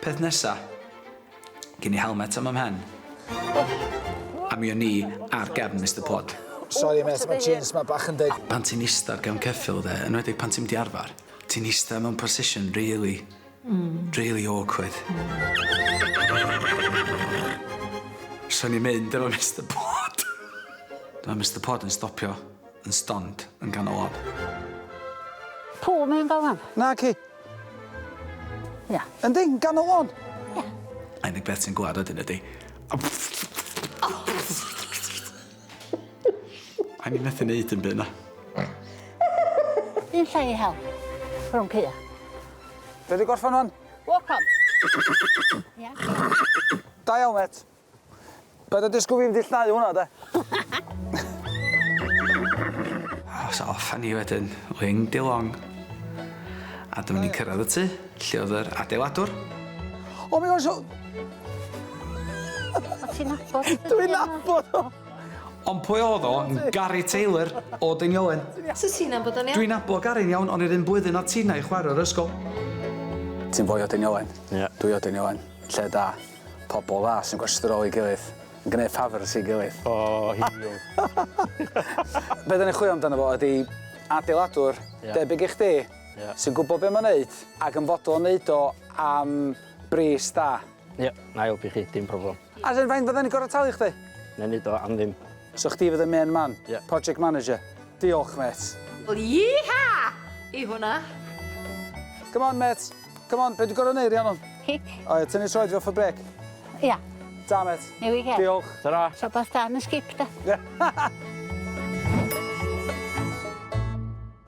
Peth nesa, gen I helmet am ymhen. A mi o'n ni ar gefn Mr Pod. Sorry, mate, mae jeans ma bach yn deg. Pan ti'n ista ar gefn ceffil, de, yn wedig pan ti'n mynd i arfer, ti'n ista mewn position really awkward. So ni'n mynd efo Mr Pod. Mae Mr Pod yn stopio, yn stond, yn ganol ob. Pum Mil fel yna? Na, ci. Ia. Yndi, yn ganol on? Ia. A unig beth sy'n gwlad ydyn ydi. A ni methu neud yn byd na. Un lle I hel. Rhwng cya. Be di gorffan hwn? Walk on. Ia. Da iawn, mate. Be dy disgwyl fi ddillau hwnna, de? So off a ni wedyn, ling-di-long. A dyma ni'n cyrraedd y tŷ, lle oedd yr adeiladwr. O, mi gwrs o... O ti'n nabod? Dwi'n nabod o! Ond pwy oedd o? Gary Taylor o Deiniolen. So ti'n nabod o'n iawn? Dwi'n nabod Gary'n iawn, ond i'r un blwyddyn o Tina I chwarae o'r ysgol. Ti'n fwy o Deiniolen? Ie. Dwi o Deiniolen. Lle da. Pobl dda sy'n gwestiwn ar ôl I gilydd. Yn gwneud ffafr sy'n gilydd. O, hiliol. Be da ni chwilio amdano fo ydi adeiladwr debyg I chdi sy'n gwybod be mae'n neud ac yn fodol yn neud o am bris da. Ie, na I helpu chi, dim problem. A sy'n faint fydden ni gorau talu chdi? Na nid o am ddim. So chdi fydd y main man, Ie. project manager. Diolch, mate. Wel, Iha! I hwnna. Come on, mate. Come on, be di gorau neud, Rhiannon? Clic. O, tynnu troed fi off y brec. Ia. Da, mate. Newi ge. Diolch. Tara. So bas dan y skip da. Ie.